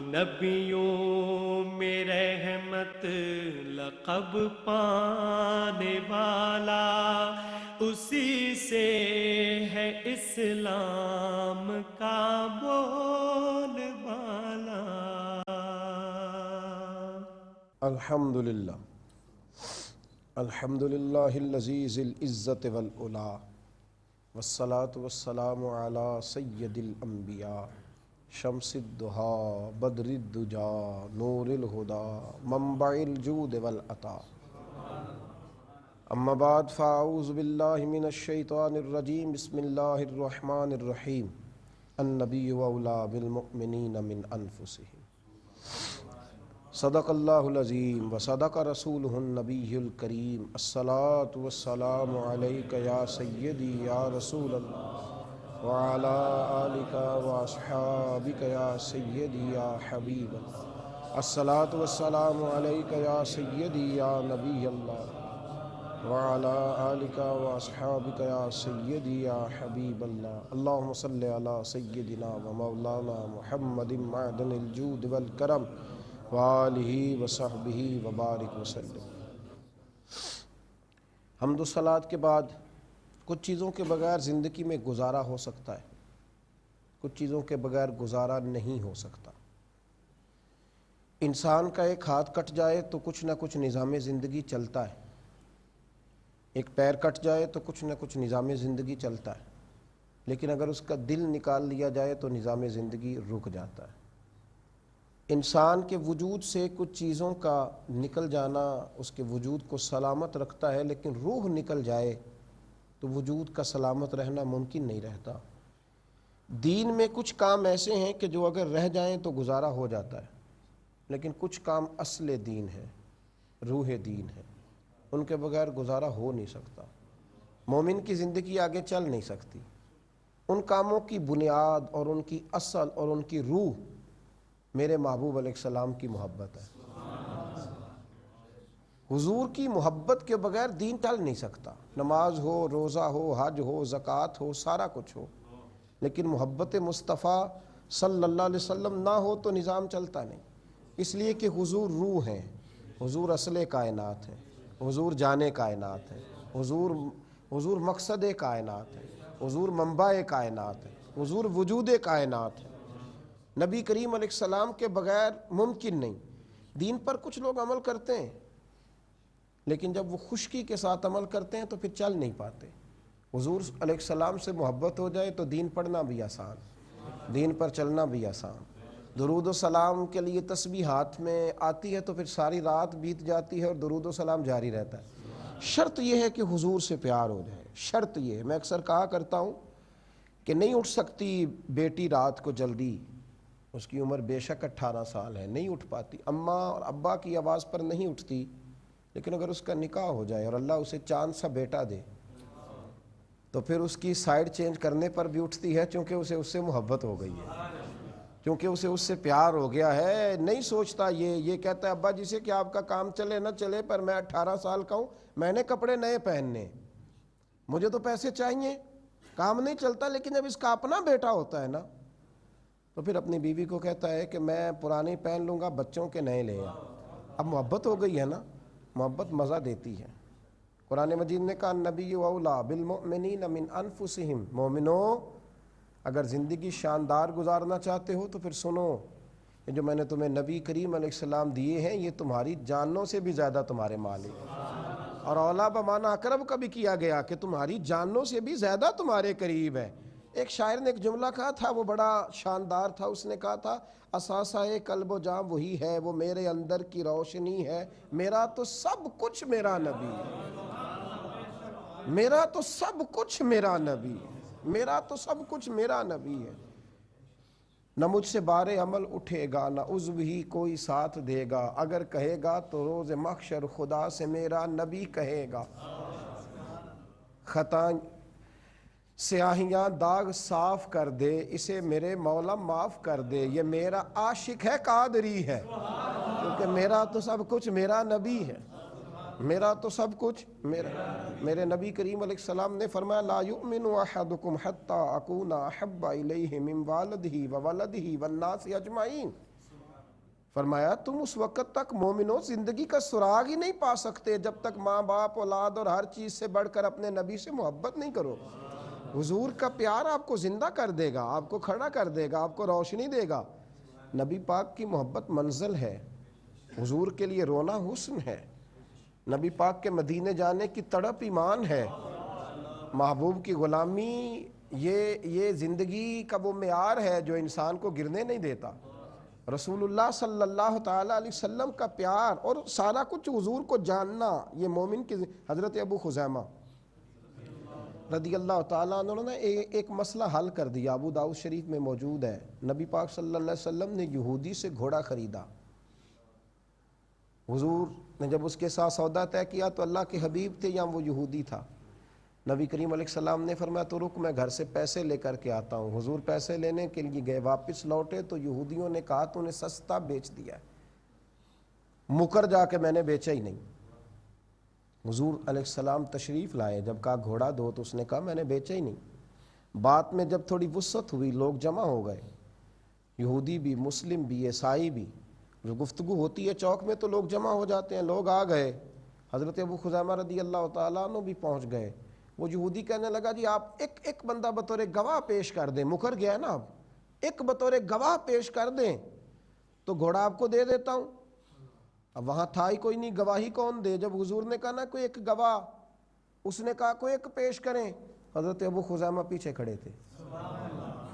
نبیوں میں رحمت لقب پانے والا، اسی سے ہے اسلام کا بول بالا۔ الحمدللہ الحمدللہ الذی ذی العزت والعلا، والصلاة والسلام علی سید الانبیاء، شمس الضحیٰ بدر الدجا نور الہدی منبع الجود والعطا۔ اما بعد فاعوذ باللہ من الشیطان الرجیم، بسم اللہ الرحمن الرحیم۔ النبی اولی بالمؤمنین من انفسہم، صدق اللہ العظیم وصدق رسولہ النبی الکریم۔ الصلاۃ والسلام علیک یا سیدی یا رسول اللہ، وعلی آلک واصحابک یا سیدی یا حبیب اللہ۔ الصلاۃ والسلام علیک یا سیدی یا نبی اللہ، وعلی آلک واصحابک یا سیدی یا حبیب اللہ۔ اللہم صلی علی سیدنا و مولانا محمد معدن الجود والکرم، وآلہ وصحبہ وبارک وسلم۔ حمد و صلوات کے بعد کچھ چیزوں کے بغیر زندگی میں گزارا ہو سکتا ہے، کچھ چیزوں کے بغیر گزارا نہیں ہو سکتا۔ انسان کا ایک ہاتھ کٹ جائے تو کچھ نہ کچھ نظام زندگی چلتا ہے، ایک پیر کٹ جائے تو کچھ نہ کچھ نظام زندگی چلتا ہے، لیکن اگر اس کا دل نکال لیا جائے تو نظام زندگی رک جاتا ہے۔ انسان کے وجود سے کچھ چیزوں کا نکل جانا اس کے وجود کو سلامت رکھتا ہے، لیکن روح نکل جائے تو وجود کا سلامت رہنا ممکن نہیں رہتا۔ دین میں کچھ کام ایسے ہیں کہ جو اگر رہ جائیں تو گزارا ہو جاتا ہے، لیکن کچھ کام اصل دین ہے، روح دین ہے، ان کے بغیر گزارا ہو نہیں سکتا۔ مومن کی زندگی آگے چل نہیں سکتی۔ ان کاموں کی بنیاد اور ان کی اصل اور ان کی روح میرے محبوب علیہ السلام کی محبت ہے۔ حضور کی محبت کے بغیر دین چل نہیں سکتا۔ نماز ہو، روزہ ہو، حج ہو، زکوٰۃ ہو، سارا کچھ ہو، لیکن محبت مصطفیٰ صلی اللہ علیہ وسلم نہ ہو تو نظام چلتا نہیں۔ اس لیے کہ حضور روح ہیں، حضور اصل کائنات ہیں، حضور جان کائنات ہے، حضور مقصد کائنات ہے، حضور منبع کائنات ہے، حضور وجود کائنات ہے۔ نبی کریم علیہ السلام کے بغیر ممکن نہیں۔ دین پر کچھ لوگ عمل کرتے ہیں، لیکن جب وہ خشکی کے ساتھ عمل کرتے ہیں تو پھر چل نہیں پاتے۔ حضور علیہ السلام سے محبت ہو جائے تو دین پڑھنا بھی آسان، دین پر چلنا بھی آسان۔ درود و سلام کے لیے تسبیح ہاتھ میں آتی ہے تو پھر ساری رات بیت جاتی ہے اور درود و سلام جاری رہتا ہے۔ شرط یہ ہے کہ حضور سے پیار ہو جائے، شرط یہ ہے۔ میں اکثر کہا کرتا ہوں کہ نہیں اٹھ سکتی بیٹی رات کو جلدی، اس کی عمر بے شک 18 سال ہے، نہیں اٹھ پاتی، اماں اور ابا کی آواز پر نہیں اٹھتی، لیکن اگر اس کا نکاح ہو جائے اور اللہ اسے چاند سا بیٹا دے تو پھر اس کی سائیڈ چینج کرنے پر بھی اٹھتی ہے، چونکہ اسے اس سے محبت ہو گئی ہے، کیونکہ اسے اس سے پیار ہو گیا ہے۔ نہیں سوچتا یہ کہتا ہے ابا جی سے کہ آپ کا کام چلے نہ چلے پر میں 18 سال کا ہوں، میں نے کپڑے نئے پہننے، مجھے تو پیسے چاہیے، کام نہیں چلتا۔ لیکن جب اس کا اپنا بیٹا ہوتا ہے نا تو پھر اپنی بیوی کو کہتا ہے کہ میں پرانے پہن لوں گا، بچوں کے نئے لے آ۔ اب محبت ہو گئی ہے نا، محبت مزہ دیتی ہے۔ قرآن مجید نے کہا النبی اولی بالمؤمنین من انفسہم، مومنو اگر زندگی شاندار گزارنا چاہتے ہو تو پھر سنو، یہ جو میں نے تمہیں نبی کریم علیہ السلام دیے ہیں یہ تمہاری جانوں سے بھی زیادہ تمہارے مالک ہیں۔ اور اولا بمعنی اقرب کا بھی کیا گیا کہ تمہاری جانوں سے بھی زیادہ تمہارے قریب ہے۔ ایک شاعر نے ایک جملہ کہا تھا، وہ بڑا شاندار تھا، اس نے کہا تھا اثاثہ قلب و جاں وہی ہے، وہ میرے اندر کی روشنی ہے، میرا تو سب کچھ میرا نبی ہے، میرا تو سب کچھ میرا نبی ہے، میرا تو سب کچھ میرا نبی ہے۔ نہ مجھ سے بار عمل اٹھے گا، نہ عضو ہی کوئی ساتھ دے گا، اگر کہے گا تو روز محشر خدا سے میرا نبی کہے گا۔ خطا سیاہیاں داغ صاف کر دے، اسے میرے مولا معاف کر دے، یہ میرا عاشق ہے قادری ہے، کیونکہ میرا تو سب کچھ میرا نبی ہے، میرا تو سب کچھ میرے نبی کریم علیہ السلام نے فرمایا لا یؤمن احدکم حتی اکون احب الیہ من والدہ وولدہ والناس اجمعین۔ فرمایا تم اس وقت تک مومنوں زندگی کا سراغ ہی نہیں پا سکتے جب تک ماں باپ اولاد اور ہر چیز سے بڑھ کر اپنے نبی سے محبت نہیں کرو. حضور کا پیار آپ کو زندہ کر دے گا، آپ کو کھڑا کر دے گا، آپ کو روشنی دے گا. نبی پاک کی محبت منزل ہے، حضور کے لیے رونا حسن ہے، نبی پاک کے مدینے جانے کی تڑپ ایمان ہے، محبوب کی غلامی یہ زندگی کا وہ معیار ہے جو انسان کو گرنے نہیں دیتا. رسول اللہ صلی اللہ تعالیٰ علیہ وسلم کا پیار اور سارا کچھ حضور کو جاننا، یہ مومن کی. حضرت ابو خزیمہ رضی اللہ تعالیٰ عنہ نے ایک مسئلہ حل کر دیا، ابو داؤد شریف میں موجود ہے. نبی پاک صلی اللہ علیہ وسلم نے یہودی سے گھوڑا خریدا. حضور نے جب اس کے ساتھ سودا طے کیا تو اللہ کے حبیب تھے یا وہ یہودی تھا. نبی کریم علیہ السلام نے فرمایا تو رک، میں گھر سے پیسے لے کر کے آتا ہوں. حضور پیسے لینے کے لیے گئے، واپس لوٹے تو یہودیوں نے کہا تو نے سستا بیچ دیا ہے. مکر جا کے میں نے بیچا ہی نہیں. حضور علیہ السلام تشریف لائے، جب کہا گھوڑا دو تو اس نے کہا میں نے بیچا ہی نہیں. بات میں جب تھوڑی وسعت ہوئی، لوگ جمع ہو گئے، یہودی بھی، مسلم بھی، عیسائی بھی. جو گفتگو ہوتی ہے چوک میں تو لوگ جمع ہو جاتے ہیں. لوگ آ گئے، حضرت ابو خزیمہ رضی اللہ تعالیٰ عنہ بھی پہنچ گئے. وہ یہودی کہنے لگا جی آپ ایک بندہ بطور گواہ پیش کر دیں. مکر گیا ہے نا، اب ایک بطور گواہ پیش کر دیں تو گھوڑا آپ کو دے دیتا ہوں. اب وہاں تھا ہی کوئی نہیں، گواہی کون دے؟ جب حضور نے کہا نا کوئی ایک گواہ، اس نے کہا کوئی ایک پیش کریں. حضرت ابو خزیمہ پیچھے کھڑے تھے،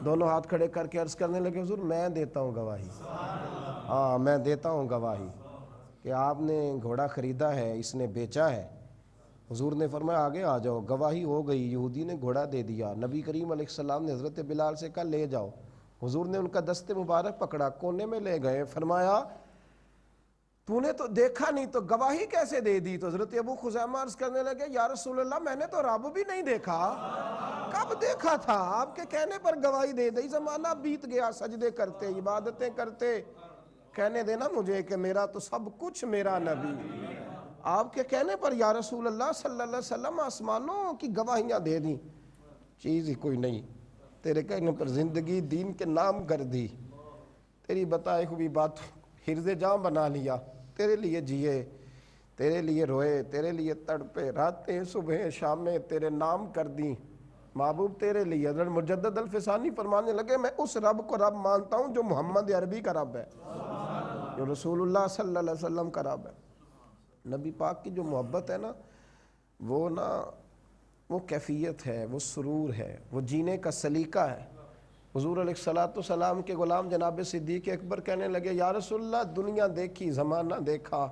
دونوں ہاتھ کھڑے کر کے عرض کرنے لگے حضور میں دیتا ہوں گواہی. ہاں میں دیتا ہوں گواہی کہ آپ نے گھوڑا خریدا ہے، اس نے بیچا ہے. حضور نے فرمایا آگے آ جاؤ. گواہی ہو گئی، یہودی نے گھوڑا دے دیا. نبی کریم علیہ السلام نے حضرت بلال سے کہا لے جاؤ. حضور نے ان کا دست مبارک پکڑا، کونے میں لے گئے. فرمایا تو نے تو دیکھا نہیں تو گواہی کیسے دے دی؟ تو حضرت ابو خزیمہ عرض کرنے لگے یا رسول اللہ میں نے تو رب بھی نہیں دیکھا. کب دیکھا تھا؟ آپ کے کہنے پر گواہی دے دی. زمانہ بیت گیا، سجدے کرتے، عبادتیں کرتے. کہنے دینا مجھے کہ میرا تو سب کچھ میرا نبی. آپ کے کہنے پر یا رسول اللہ صلی اللہ علیہ وسلم آسمانوں کی گواہیاں دے دیں، چیز ہی کوئی نہیں. تیرے کہنے پر زندگی دین کے نام کر دی، تیری بتائی ہوئی بات حرز جاں بنا لیا. تیرے لیے جیے، تیرے لیے روئے، تیرے لیے تڑپے، راتیں صبح شامیں تیرے نام کر دیں. محبوب تیرے لیے. حضرت مجدد الفسانی فرمانے لگے میں اس رب کو رب مانتا ہوں جو محمد عربی کا رب ہے، جو رسول اللہ صلی اللہ علیہ وسلم کا رب ہے. نبی پاک کی جو محبت ہے نا وہ کیفیت ہے، وہ سرور ہے، وہ جینے کا سلیقہ ہے. حضور علیہ السلام کے غلام جناب صدیق اکبر کہنے لگے یا رسول اللہ دنیا دیکھی، زمانہ دیکھا،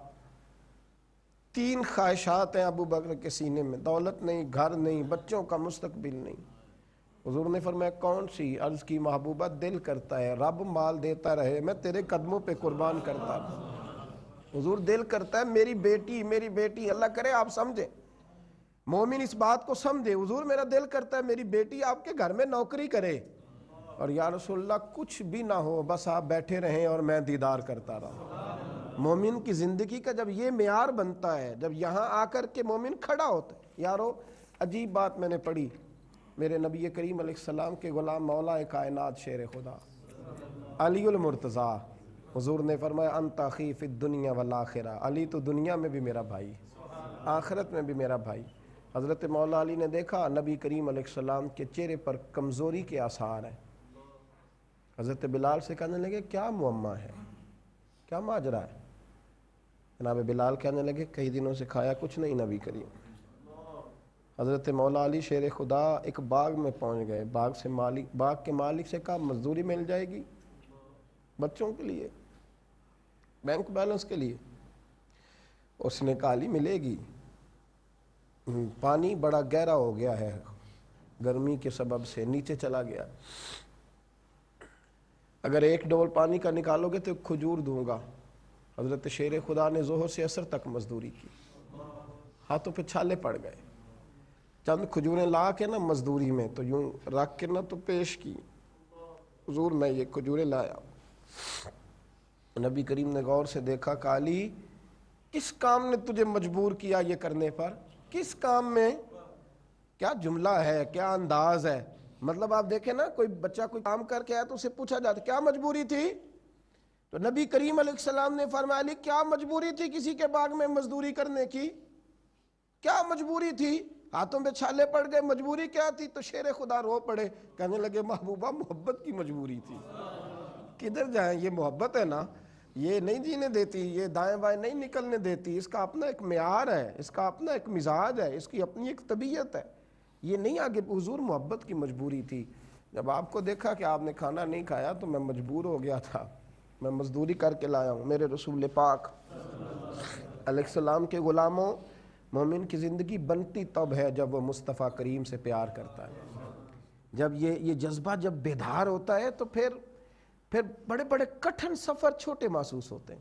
3 خواہشات ہیں ابو بکر کے سینے میں، دولت نہیں، گھر نہیں، بچوں کا مستقبل نہیں. حضور نے فرمایا کون سی؟ عرض کی محبوبہ دل کرتا ہے رب مال دیتا رہے میں تیرے قدموں پہ قربان کرتا رہا. حضور دل کرتا ہے میری بیٹی، اللہ کرے آپ سمجھیں، مومن اس بات کو سمجھے. حضور میرا دل کرتا ہے میری بیٹی آپ کے گھر میں نوکری کرے، اور یا رسول اللہ کچھ بھی نہ ہو، بس آپ بیٹھے رہیں اور میں دیدار کرتا رہا. مومن کی زندگی کا جب یہ معیار بنتا ہے، جب یہاں آ کر کے مومن کھڑا ہوتا ہے. یارو عجیب بات میں نے پڑھی، میرے نبی کریم علیہ السلام کے غلام مولا کائنات شیر خدا علی المرتضیٰ، حضور نے فرمایا انت اخی فی الدنیا والآخرہ. علی تو دنیا میں بھی میرا بھائی، آخرت میں بھی میرا بھائی. حضرت مولا علی نے دیکھا نبی کریم علیہ السلام کے چہرے پر کمزوری کے آثار ہیں. حضرت بلال سے کہنے لگے کیا معمہ ہے، کیا ماجرا ہے؟ جناب بلال کہنے لگے کئی دنوں سے کھایا کچھ نہیں نبی کریم. حضرت مولا علی شیر خدا ایک باغ میں پہنچ گئے. باغ کے مالک سے کہا مزدوری مل جائے گی بچوں کے لیے، بینک بیلنس کے لیے؟ اس نے کہا علی ملے گی، پانی بڑا گہرا ہو گیا ہے، گرمی کے سبب سے نیچے چلا گیا، اگر 1 ڈول پانی کا نکالو گے تو کھجور دوں گا. حضرت شیر خدا نے ظہر سے عصر تک مزدوری کی، ہاتھوں پہ چھالے پڑ گئے. چند کھجوریں لا کے نا مزدوری میں تو یوں رکھ کے نا تو پیش کی، حضور میں یہ کھجوریں لایا. نبی کریم نے غور سے دیکھا کہ علی کس کام نے تجھے مجبور کیا یہ کرنے پر؟ کس کام میں؟ کیا جملہ ہے، کیا انداز ہے. مطلب آپ دیکھیں نا کوئی بچہ کوئی کام کر کے آیا تو اسے پوچھا جاتا کیا مجبوری تھی؟ تو نبی کریم علیہ السلام نے فرمایا علی کیا مجبوری تھی کسی کے باغ میں مزدوری کرنے کی؟ کیا مجبوری تھی؟ ہاتھوں پہ چھالے پڑ گئے، مجبوری کیا تھی؟ تو شیر خدا رو پڑے، کہنے لگے محبوبہ محبت کی مجبوری تھی۔ کدھر جائیں، یہ محبت ہے نا، یہ نہیں جینے دیتی، یہ دائیں بائیں نہیں نکلنے دیتی، اس کا اپنا ایک معیار ہے، اس کا اپنا ایک مزاج ہے، اس کی اپنی ایک طبیعت ہے، یہ نہیں آگے۔ حضور محبت کی مجبوری تھی۔ جب آپ کو دیکھا کہ آپ نے کھانا نہیں کھایا تو میں مجبور ہو گیا تھا، میں مزدوری کر کے لایا ہوں۔ میرے رسول پاک علیہ السلام کے غلاموں، مومن کی زندگی بنتی تب ہے جب وہ مصطفیٰ کریم سے پیار کرتا ہے، جب یہ جذبہ جب بیدار ہوتا ہے تو پھر بڑے بڑے کٹھن سفر چھوٹے محسوس ہوتے ہیں،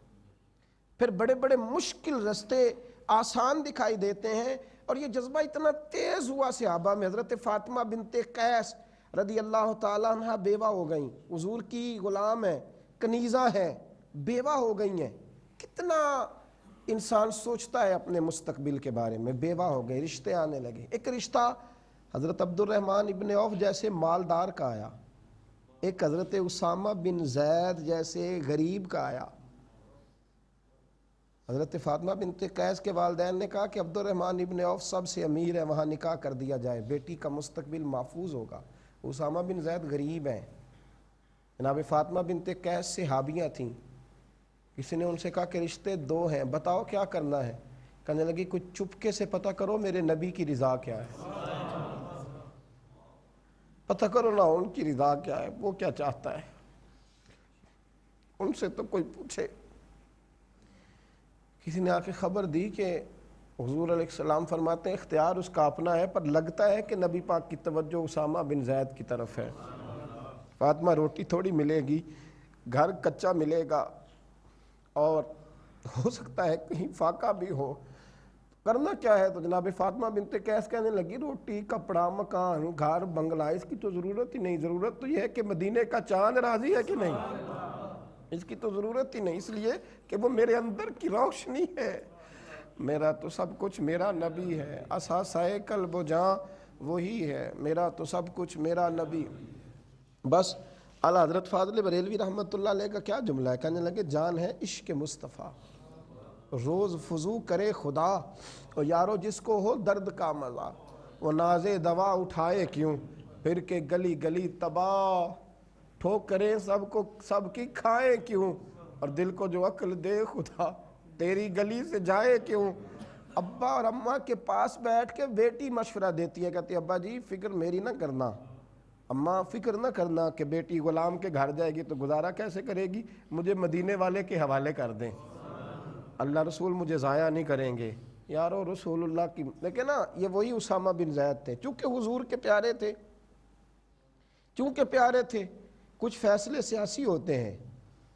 پھر بڑے بڑے مشکل رستے آسان دکھائی دیتے ہیں۔ اور یہ جذبہ اتنا تیز ہوا صحابہ میں، حضرت فاطمہ بنت قیس رضی اللہ تعالیٰ عنہ بیوہ ہو گئیں، حضور کی غلام ہیں، کنیزہ ہیں، بیوہ ہو گئی ہیں۔ کتنا انسان سوچتا ہے اپنے مستقبل کے بارے میں، بیوہ ہو گئے، رشتے آنے لگے۔ ایک رشتہ حضرت عبد الرحمن ابن عوف جیسے مالدار کا آیا، ایک حضرت اسامہ بن زید جیسے غریب کا آیا۔ حضرت فاطمہ بنت قیس کے والدین نے کہا کہ عبد الرحمن ابن عوف سب سے امیر ہے، وہاں نکاح کر دیا جائے، بیٹی کا مستقبل محفوظ ہوگا۔ اسامہ بن زید غریب ہیں۔ جناب فاطمہ بنت قیس صحابیاں تھیں، کسی نے ان سے کہا کہ رشتے دو ہیں، بتاؤ کیا کرنا ہے؟ کہنے لگی کچھ چپکے سے پتہ کرو میرے نبی کی رضا کیا ہے، پتہ کرو نا ان کی رضا کیا ہے، وہ کیا چاہتا ہے، ان سے تو کوئی پوچھے۔ کسی نے آ کے خبر دی کہ حضور علیہ السلام فرماتے ہیں اختیار اس کا اپنا ہے، پر لگتا ہے کہ نبی پاک کی توجہ اسامہ بن زید کی طرف ہے۔ فاطمہ روٹی تھوڑی ملے گی، گھر کچا ملے گا، اور ہو سکتا ہے کہیں فاقہ بھی ہو، کرنا کیا ہے؟ تو جناب فاطمہ بنت قیس کہنے لگی روٹی، کپڑا، مکان، گھر، بنگلہ، اس کی تو ضرورت ہی نہیں، ضرورت تو یہ ہے کہ مدینے کا چاند راضی ہے کہ نہیں، اس کی تو ضرورت ہی نہیں، اس لیے کہ وہ میرے اندر کی روشنی ہے، میرا تو سب کچھ میرا نبی ہے، اساسۂ قلب و جاں وہی ہے، میرا تو سب کچھ میرا نبی۔ بس اعلیٰ حضرت فاضل بریلوی رحمۃ اللہ علیہ کا کیا جملہ ہے، کہنے لگے جان ہے عشق مصطفیٰ، روز فضو کرے خدا، اور یارو جس کو ہو درد کا مزہ، وہ ناز دوا اٹھائے کیوں، پھر کے گلی گلی تباہ، ٹھوکریں سب کو سب کی کھائے کیوں، اور دل کو جو عقل دے خدا، تیری گلی سے جائے کیوں۔ ابا اور اماں کے پاس بیٹھ کے بیٹی مشورہ دیتی ہے، کہتی ہے ابا جی فکر میری نہ کرنا، اماں فکر نہ کرنا کہ بیٹی غلام کے گھر جائے گی تو گزارا کیسے کرے گی، مجھے مدینے والے کے حوالے کر دیں، اللہ رسول مجھے ضائع نہیں کریں گے۔ یارو رسول اللہ کی، لیکن نا یہ وہی اسامہ بن زید تھے، چونکہ حضور کے پیارے تھے، چونکہ پیارے تھے۔ کچھ فیصلے سیاسی ہوتے ہیں،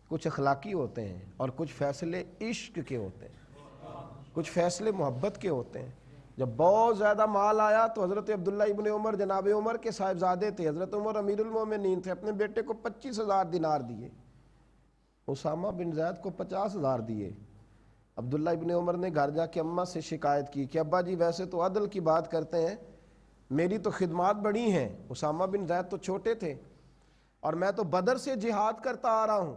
کچھ اخلاقی ہوتے ہیں، اور کچھ فیصلے عشق کے ہوتے ہیں، کچھ فیصلے محبت کے ہوتے ہیں۔ جب بہت زیادہ مال آیا تو حضرت عبداللہ ابن عمر جناب عمر کے صاحبزادے تھے، حضرت عمر امیر المومنین تھے، اپنے بیٹے کو 25,000 دینار دیے، اسامہ بن زید کو 50,000 دیے۔ عبداللہ ابن عمر نے گھر جا کے اماں سے شکایت کی کہ ابا جی ویسے تو عدل کی بات کرتے ہیں، میری تو خدمات بڑی ہیں، اسامہ بن زید تو چھوٹے تھے، اور میں تو بدر سے جہاد کرتا آ رہا ہوں،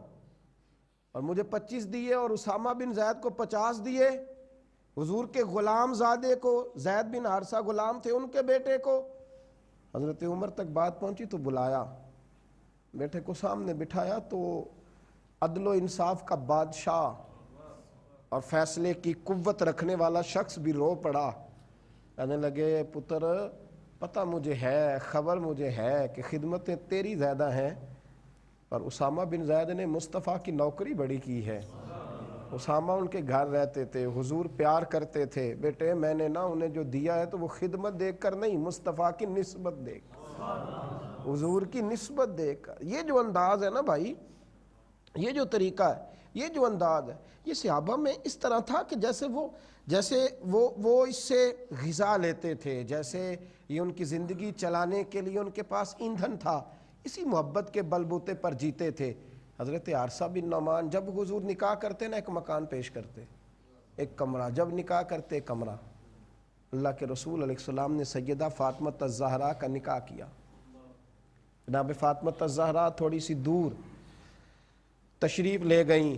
اور مجھے 25 دیے اور اسامہ بن زید کو 50 دیے، حضور کے غلام زادے کو، زید بن حارثہ غلام تھے ان کے بیٹے کو۔ حضرت عمر تک بات پہنچی تو بلایا، بیٹے کو سامنے بٹھایا تو عدل و انصاف کا بادشاہ اور فیصلے کی قوت رکھنے والا شخص بھی رو پڑا، کہنے لگے پتر پتہ مجھے ہے، خبر مجھے ہے کہ خدمتیں تیری زیادہ ہیں، اور اسامہ بن زید نے مصطفیٰ کی نوکری بڑی کی ہے، اسامہ ان کے گھر رہتے تھے، حضور پیار کرتے تھے، بیٹے میں نے نا انہیں جو دیا ہے تو وہ خدمت دیکھ کر نہیں، مصطفیٰ کی نسبت دیکھ کر، حضور کی نسبت دیکھ کر۔ یہ جو انداز ہے نا بھائی، یہ جو طریقہ ہے، یہ جو انداز ہے، یہ صحابہ میں اس طرح تھا کہ جیسے وہ اس سے غذا لیتے تھے، جیسے یہ ان کی زندگی چلانے کے لیے ان کے پاس ایندھن تھا، اسی محبت کے بلبوتے پر جیتے تھے۔ حضرت حارثہ بن نعمان جب حضور نکاح کرتے نا ایک مکان پیش کرتے، ایک کمرہ، جب نکاح کرتے کمرہ۔ اللہ کے رسول علیہ السلام نے سیدہ فاطمہ الزہرا کا نکاح کیا، جناب فاطمہ الزہرا تھوڑی سی دور تشریف لے گئیں.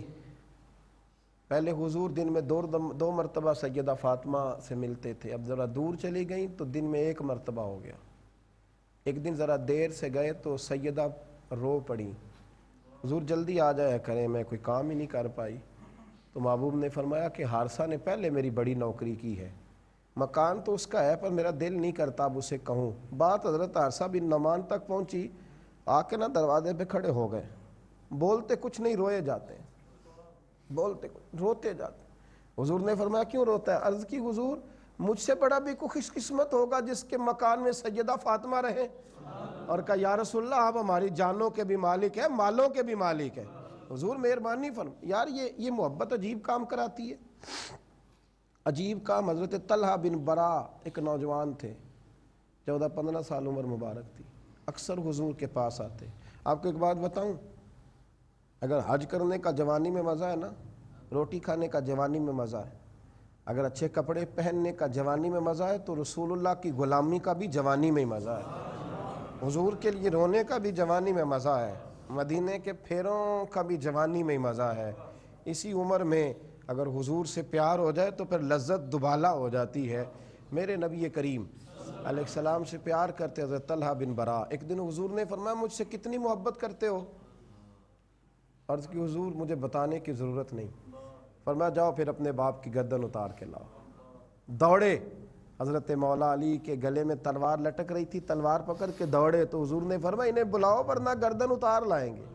پہلے حضور دن میں دو مرتبہ سیدہ فاطمہ سے ملتے تھے، اب ذرا دور چلی گئیں تو دن میں ایک مرتبہ ہو گیا. ایک دن ذرا دیر سے گئے تو سیدہ رو پڑی، حضور جلدی آ جایا کریں، میں کوئی کام ہی نہیں کر پائی. تو محبوب نے فرمایا کہ حارثہ نے پہلے میری بڑی نوکری کی ہے، مکان تو اس کا ہے پر میرا دل نہیں کرتا اب اسے کہوں. بات حضرت حارثہ بن نعمان تک پہنچی، آ کے دروازے پہ کھڑے ہو گئے، بولتے کچھ نہیں، روئے جاتے ہیں، بولتے روتے جاتے. حضور نے فرمایا کیوں روتا ہے؟ عرض کی حضور مجھ سے بڑا بھی کوئی خوش قسمت ہوگا جس کے مکان میں سیدہ فاطمہ رہے. اور کہا یا رسول اللہ آپ ہماری جانوں کے بھی مالک ہیں، مالوں کے بھی مالک ہیں. حضور مہربانی فرم. یار یہ محبت عجیب کام کراتی ہے، عجیب کام. حضرت طلحہ بن برا ایک نوجوان تھے، 14-15 سال عمر مبارک تھی، اکثر حضور کے پاس آتے. آپ کو ایک بات بتاؤں، اگر حج کرنے کا جوانی میں مزہ ہے نا، روٹی کھانے کا جوانی میں مزہ ہے، اگر اچھے کپڑے پہننے کا جوانی میں مزہ ہے، تو رسول اللہ کی غلامی کا بھی جوانی میں مزہ ہے. حضور کے لیے رونے کا بھی جوانی میں مزہ ہے، مدینے کے پھیروں کا بھی جوانی میں مزہ ہے. اسی عمر میں اگر حضور سے پیار ہو جائے تو پھر لذت دوبالا ہو جاتی ہے. میرے نبی کریم علیہ السلام سے پیار کرتے حضرت طلحہ بن برا. ایک دن حضور نے فرمایا مجھ سے کتنی محبت کرتے ہو؟ عرض کی حضور مجھے بتانے کی ضرورت نہیں. فرمایا جاؤ پھر اپنے باپ کی گردن اتار کے لاؤ. دوڑے، حضرت مولا علی کے گلے میں تلوار لٹک رہی تھی، تلوار پکڑ کے دوڑے تو حضور نے فرمایا انہیں بلاؤ ورنہ گردن اتار لائیں گے.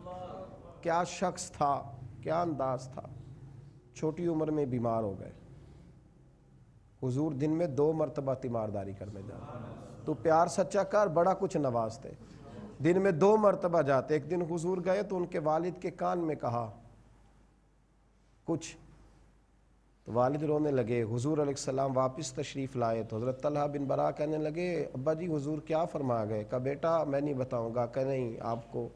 کیا شخص تھا، کیا انداز تھا. چھوٹی عمر میں بیمار ہو گئے. حضور دن میں 2 مرتبہ تیمارداری کرنے جاتے. تو پیار سچا کر، بڑا کچھ نوازتے. دن میں 2 مرتبہ جاتے. ایک دن حضور گئے تو ان کے والد کے کان میں کہا کچھ، تو والد رونے لگے. حضور علیہ السلام واپس تشریف لائے تو حضرت طلحہ بن برا کہنے لگے ابا جی حضور کیا فرما گئے؟ کہا بیٹا میں نہیں بتاؤں گا. کہ نہیں آپ کو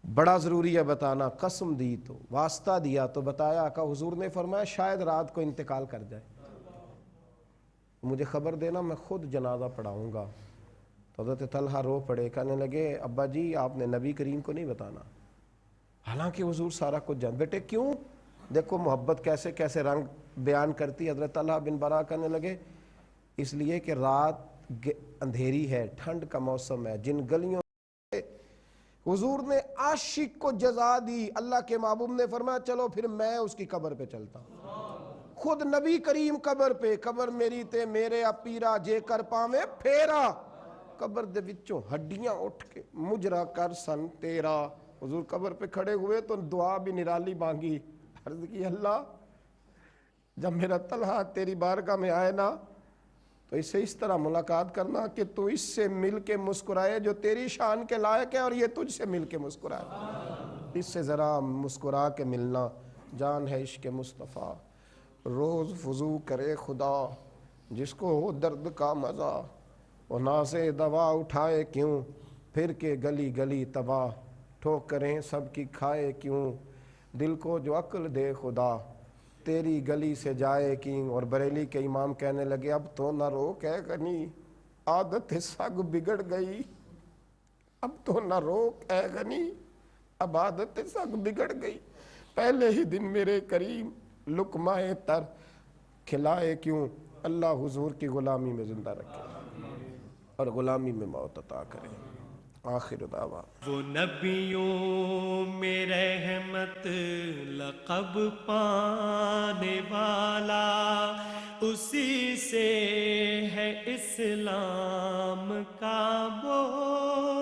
بڑا ضروری ہے بتانا. قسم دی تو واسطہ دیا تو بتایا. کہ حضور نے فرمایا شاید رات کو انتقال کر جائے، مجھے خبر دینا، میں خود جنازہ پڑھاؤں گا. تو حضرت طلحہ رو پڑے، کہنے لگے ابا جی آپ نے نبی کریم کو نہیں بتانا. حالانکہ حضور سارا کچھ جان. بیٹے کیوں؟ دیکھو محبت کیسے کیسے رنگ بیان کرتی. حضرت طلحہ بن برا کہنے لگے اس لیے کہ رات اندھیری ہے، ٹھنڈ کا موسم ہے، جن گلیوں حضور نے عاشق کو جزا دی. اللہ کے محبوب نے فرمایا چلو پھر میں اس کی قبر پہ چلتا ہوں. خود نبی کریم قبر پہ، قبر میری تے میرے اپیرا جے کر پاویں پھیرا، قبر دے وچوں ہڈیاں اٹھ کے مجرا کر سن تیرا. حضور قبر پہ کھڑے ہوئے تو دعا بھی نرالی مانگی. عرض کی اللہ جب میرا طلحہ تیری بارگاہ میں آئے نا تو اس سے اس طرح ملاقات کرنا کہ تو اس سے مل کے مسکرائے جو تیری شان کے لائق ہے اور یہ تجھ سے مل کے مسکرائے. اس سے ذرا مسکرا کے ملنا. جان ہے عشق مصطفیٰ، روز وضو کرے خدا، جس کو ہو درد کا مزہ وہ نازے دوا اٹھائے کیوں، پھر کے گلی گلی تباہ ٹھوکریں سب کی کھائے کیوں، دل کو جو عقل دے خدا تیری گلی سے جائے کیوں. اور بریلی کے امام کہنے لگے اب تو نہ روک ہے غنی، عادت سگ بگڑ گئی. اب تو نہ روک ہے غنی، اب عادت سگ بگڑ گئی. پہلے ہی دن میرے کریم لقمہ تر کھلائے کیوں. اللہ حضور کی غلامی میں زندہ رکھے اور غلامی میں موت عطا کرے. آخر دعویٰ وہ نبیوں میں رحمت لقب پانے والا، اسی سے ہے اسلام کا بول